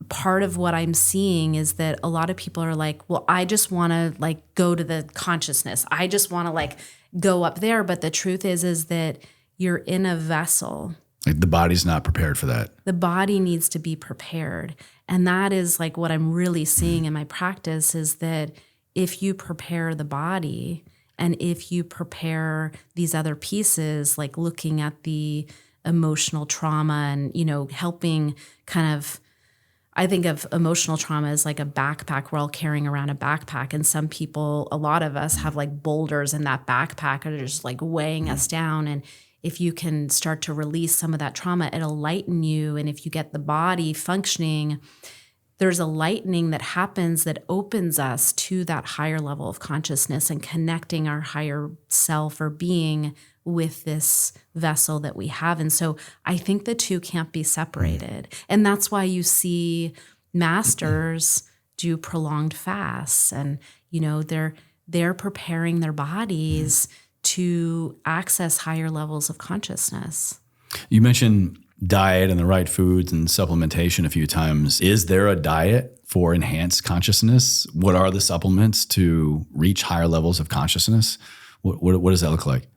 part of what I'm seeing, is that a lot of people are like, well, I just want to go to the consciousness. I just want to go up there. But the truth is that you're in a vessel. The body's not prepared for that. The body needs to be prepared. And that is what I'm really seeing in my practice, is that if you prepare the body and if you prepare these other pieces, like looking at the emotional trauma and, helping kind of, I think of emotional trauma as like a backpack. We're all carrying around a backpack. And some people, a lot of us have boulders in that backpack that are just weighing us down. And if you can start to release some of that trauma, it'll lighten you. And if you get the body functioning, there's a lightening that happens that opens us to that higher level of consciousness and connecting our higher self or being with this vessel that we have. And so I think the two can't be separated. And that's why you see masters do prolonged fasts, and they're preparing their bodies to access higher levels of consciousness. You mentioned diet and the right foods and supplementation a few times. Is there a diet for enhanced consciousness? What are the supplements to reach higher levels of consciousness? What does that look like?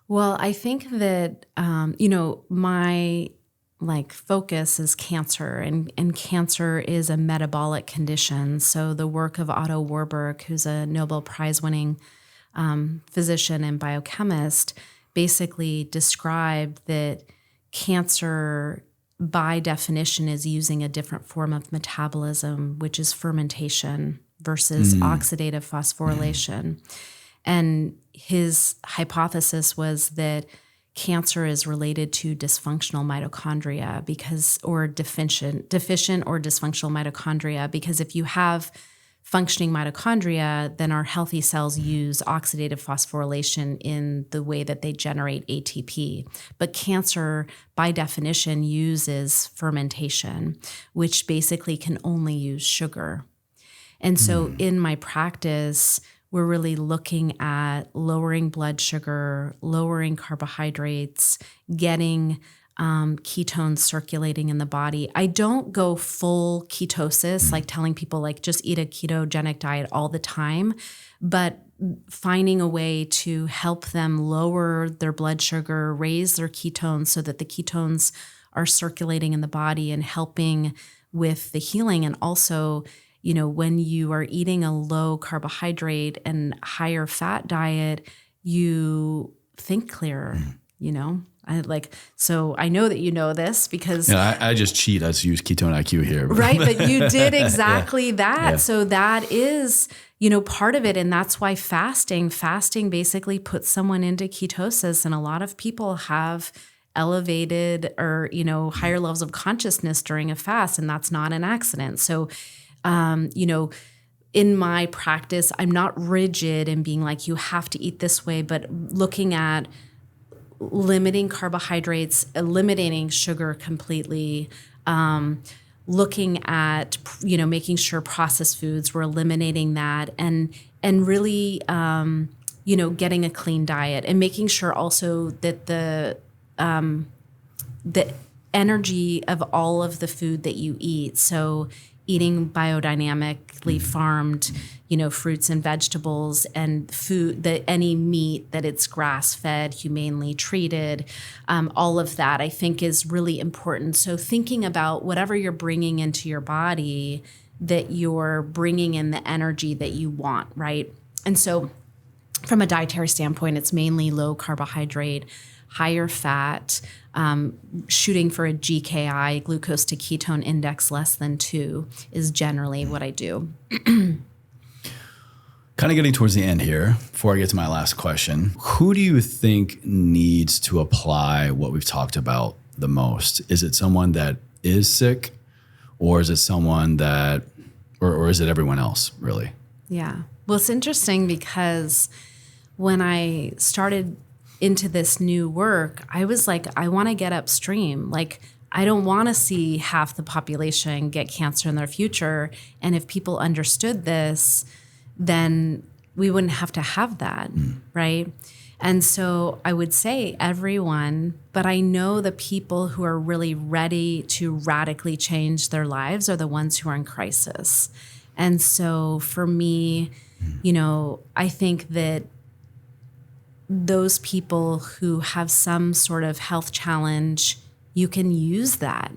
Well, I think that, my focus is cancer, and cancer is a metabolic condition. So the work of Otto Warburg, who's a Nobel Prize-winning physician and biochemist, basically described that cancer, by definition, is using a different form of metabolism, which is fermentation versus oxidative phosphorylation. And his hypothesis was that cancer is related to dysfunctional mitochondria or deficient or dysfunctional mitochondria, because if you have functioning mitochondria, then our healthy cells use oxidative phosphorylation in the way that they generate ATP. But cancer, by definition, uses fermentation, which basically can only use sugar. And so in my practice, we're really looking at lowering blood sugar, lowering carbohydrates, getting ketones circulating in the body. I don't go full ketosis, like telling people like just eat a ketogenic diet all the time, but finding a way to help them lower their blood sugar, raise their ketones so that the ketones are circulating in the body and helping with the healing. And also, when you are eating a low carbohydrate and higher fat diet, you think clearer, So I know that you know this because I just cheat. I just use ketone IQ here. Right. But you did exactly that. Yeah. So that is, part of it. And that's why fasting basically puts someone into ketosis. And a lot of people have elevated or, higher levels of consciousness during a fast. And that's not an accident. So, in my practice, I'm not rigid in being like, you have to eat this way, but looking at limiting carbohydrates, eliminating sugar completely, looking at, making sure processed foods, we're eliminating that and really, getting a clean diet and making sure also that the energy of all of the food that you eat. So eating biodynamically farmed, fruits and vegetables and food, that any meat that it's grass-fed, humanely treated, all of that I think is really important. So thinking about whatever you're bringing into your body, that you're bringing in the energy that you want, right? And so from a dietary standpoint, it's mainly low carbohydrate, higher fat, shooting for a GKI, glucose to ketone index less than 2 is generally what I do. Kind of getting towards the end here, before I get to my last question, who do you think needs to apply what we've talked about the most? Is it someone that is sick, or is it someone that, or is it everyone else really? Yeah. Well, it's interesting because when I started into this new work, I was like, I want to get upstream. Like, I don't want to see half the population get cancer in their future. And if people understood this, then we wouldn't have to have that, right? And so I would say everyone, but I know the people who are really ready to radically change their lives are the ones who are in crisis. And so for me, I think that those people who have some sort of health challenge, you can use that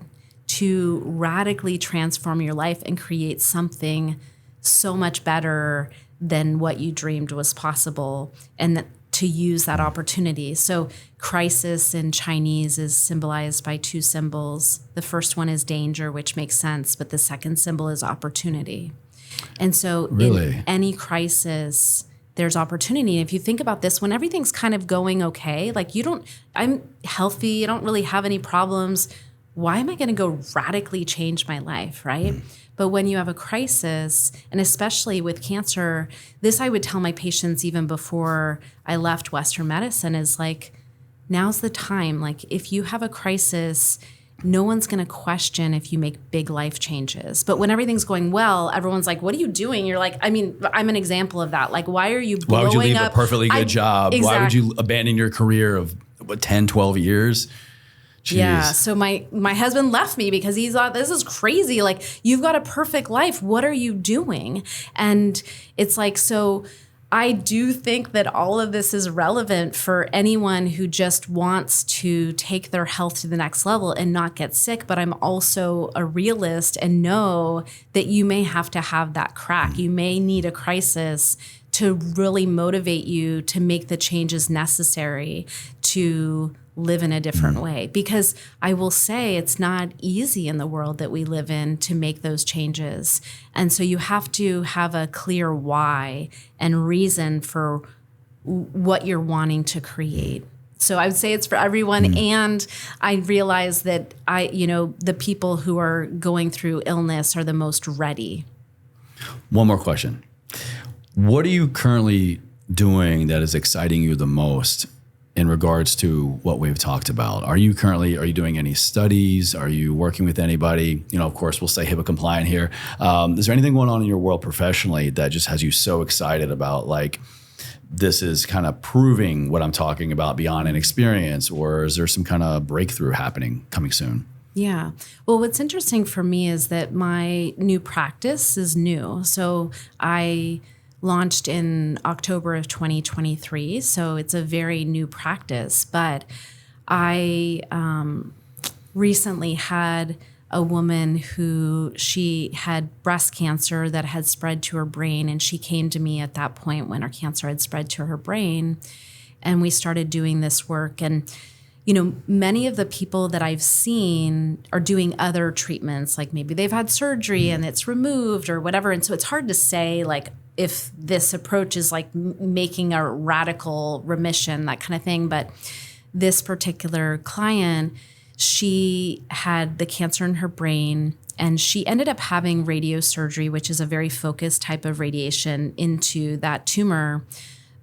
to radically transform your life and create something so much better than what you dreamed was possible, and to use that opportunity. So crisis in Chinese is symbolized by 2 symbols. The first one is danger, which makes sense, but the second symbol is opportunity. And so in any crisis, there's opportunity. And if you think about this, when everything's kind of going okay, like I'm healthy, I don't really have any problems, why am I going to go radically change my life, right? But when you have a crisis, and especially with cancer, this I would tell my patients even before I left Western medicine is like, now's the time. Like if you have a crisis, no one's going to question if you make big life changes. But when everything's going well, everyone's like, what are you doing? You're like, I'm an example of that. Like, why are you blowing up? Why would you leave a perfectly good job? Exactly. Why would you abandon your career of 10, 12 years? Jeez. Yeah. So my husband left me because he thought, this is crazy. Like, you've got a perfect life. What are you doing? And it's like, so I do think that all of this is relevant for anyone who just wants to take their health to the next level and not get sick. But I'm also a realist and know that you may have to have that crack. You may need a crisis to really motivate you to make the changes necessary to live in a different way. Because I will say it's not easy in the world that we live in to make those changes. And so you have to have a clear why and reason for what you're wanting to create. So I would say it's for everyone. And I realize that the people who are going through illness are the most ready. One more question. What are you currently doing that is exciting you the most in regards to what we've talked about? Are you doing any studies? Are you working with anybody? Of course, we'll stay HIPAA compliant here. Is there anything going on in your world professionally that just has you so excited about, like, this is kind of proving what I'm talking about beyond an experience, or is there some kind of breakthrough happening coming soon? Yeah. Well, what's interesting for me is that my new practice is new. So I launched in October of 2023. So it's a very new practice. But I recently had a woman who she had breast cancer that had spread to her brain. And she came to me at that point when her cancer had spread to her brain. And we started doing this work. And many of the people that I've seen are doing other treatments, like maybe they've had surgery and it's removed or whatever. And so it's hard to say, like, if this approach is like making a radical remission, that kind of thing. But this particular client, she had the cancer in her brain and she ended up having radiosurgery, which is a very focused type of radiation into that tumor.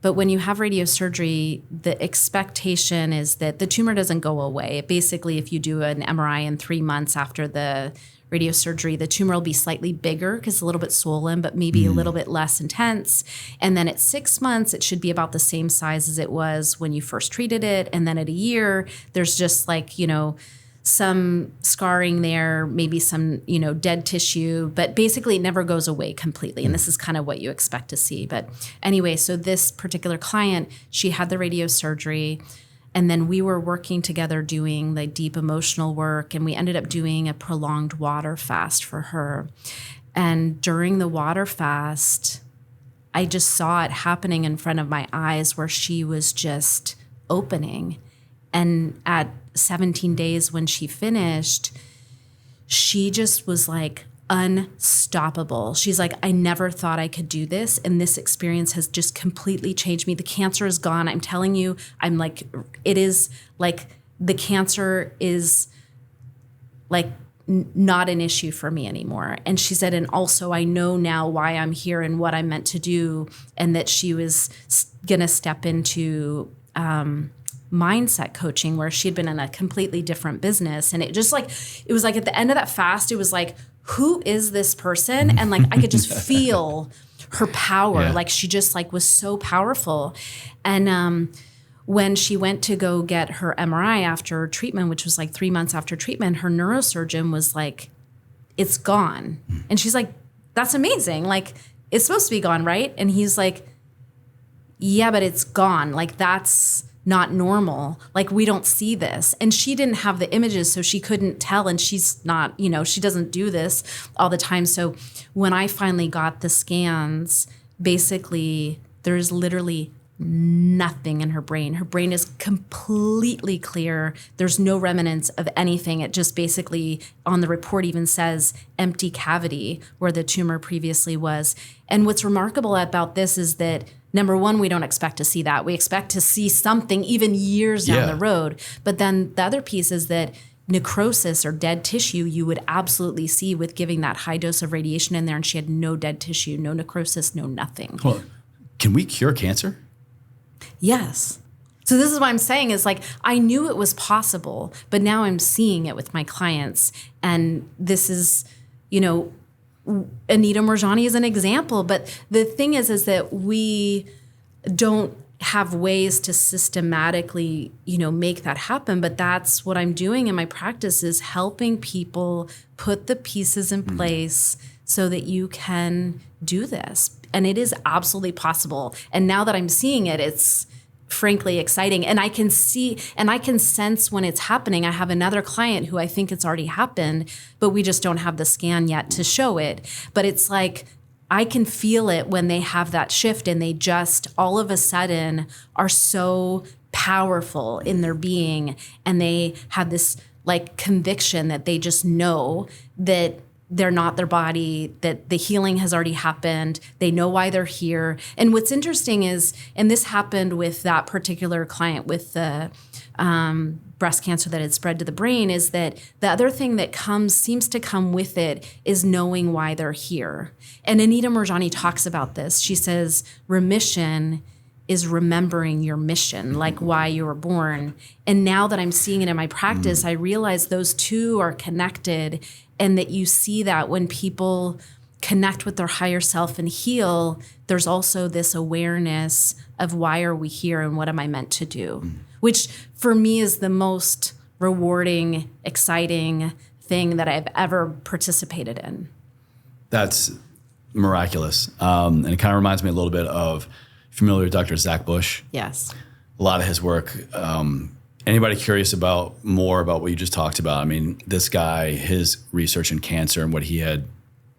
But when you have radiosurgery, the expectation is that the tumor doesn't go away. Basically, if you do an MRI in 3 months after the radiosurgery, the tumor will be slightly bigger because it's a little bit swollen, but maybe a little bit less intense. And then at 6 months, it should be about the same size as it was when you first treated it. And then at a year, there's just like, some scarring there, maybe some, dead tissue, but basically it never goes away completely. And this is kind of what you expect to see. But anyway, so this particular client, she had the radiosurgery, and then we were working together doing the deep emotional work, and we ended up doing a prolonged water fast for her. And during the water fast, I just saw it happening in front of my eyes where she was just opening. And at 17 days when she finished, she just was like unstoppable. She's like, I never thought I could do this. And this experience has just completely changed me. The cancer is gone. I'm telling you, I'm like, it is like the cancer is like not an issue for me anymore. And she said, and also I know now why I'm here and what I'm meant to do. And that she was going to step into mindset coaching, where she'd been in a completely different business. And it was like at the end of that fast, it was like, who is this person? And like, I could just feel her power. Yeah. Like she just like was so powerful. And when she went to go get her MRI after treatment, which was like 3 months after treatment, her neurosurgeon was like, it's gone. And she's like, that's amazing. Like, it's supposed to be gone, right? And he's like, yeah, but it's gone. Like, that's not normal. Like, we don't see this. And she didn't have the images, so she couldn't tell. And she's not, she doesn't do this all the time. So when I finally got the scans, basically there's literally nothing in her brain. Her brain is completely clear. There's no remnants of anything. It just basically on the report even says empty cavity where the tumor previously was. And what's remarkable about this is that, number one, we don't expect to see that. We expect to see something even years down the road. But then the other piece is that necrosis or dead tissue you would absolutely see with giving that high dose of radiation in there. And she had no dead tissue, no necrosis, no nothing. Well, can we cure cancer? Yes. So this is what I'm saying is like, I knew it was possible, but now I'm seeing it with my clients. And this is, Anita Moorjani is an example. But the thing is that we don't have ways to systematically, make that happen. But that's what I'm doing in my practice, is helping people put the pieces in place so that you can do this. And it is absolutely possible. And now that I'm seeing it, it's frankly exciting. And I can see and I can sense when it's happening. I have another client who I think it's already happened, but we just don't have the scan yet to show it. But it's like, I can feel it when they have that shift and they just all of a sudden are so powerful in their being. And they have this like conviction that they just know that they're not their body, that the healing has already happened. They know why they're here. And what's interesting is, and this happened with that particular client with the breast cancer that had spread to the brain, is that the other thing that seems to come with it is knowing why they're here. And Anita Moorjani talks about this. She says, remission is remembering your mission, like why you were born. And now that I'm seeing it in my practice, I realize those two are connected, and that you see that when people connect with their higher self and heal, there's also this awareness of why are we here and what am I meant to do, which for me is the most rewarding, exciting thing that I've ever participated in. That's miraculous. And it kind of reminds me a little bit of, familiar with Dr. Zach Bush? Yes. A lot of his work. Anybody curious more about what you just talked about? I mean, this guy, his research in cancer and what he had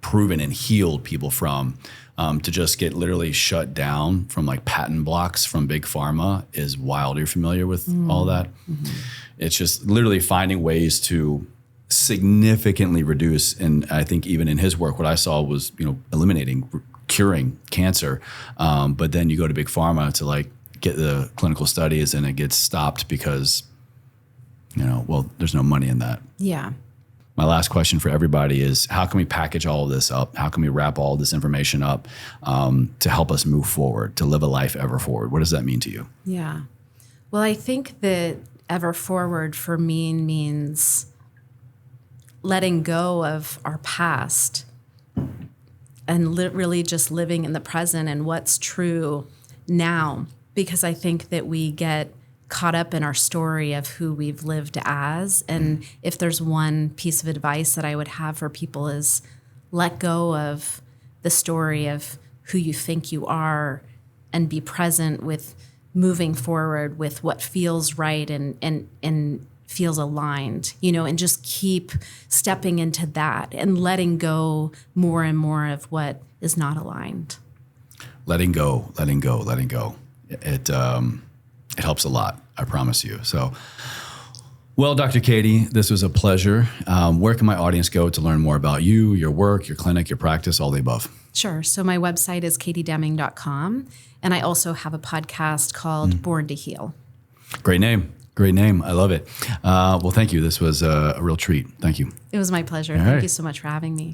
proven and healed people from, to just get literally shut down from like patent blocks from big pharma is wild. Are you familiar with all that? Mm-hmm. It's just literally finding ways to significantly reduce. And I think even in his work, what I saw was, eliminating, curing cancer. But then you go to big pharma to like get the clinical studies and it gets stopped because, there's no money in that. Yeah. My last question for everybody is, how can we package all of this up? How can we wrap all this information up to help us move forward, to live a life ever forward? What does that mean to you? Yeah. Well, I think that ever forward for me means letting go of our past and really just living in the present and what's true now. Because I think that we get caught up in our story of who we've lived as. And if there's one piece of advice that I would have for people is let go of the story of who you think you are and be present with moving forward with what feels right and feels aligned, and just keep stepping into that and letting go more and more of what is not aligned. Letting go. It helps a lot, I promise you. So, well, Dr. Katie, this was a pleasure. Where can my audience go to learn more about you, your work, your clinic, your practice, all the above? Sure. So my website is katiedeming.com. And I also have a podcast called Born to Heal. Great name. I love it. Well, thank you. This was a real treat. Thank you. It was my pleasure. All Thank right. you so much for having me.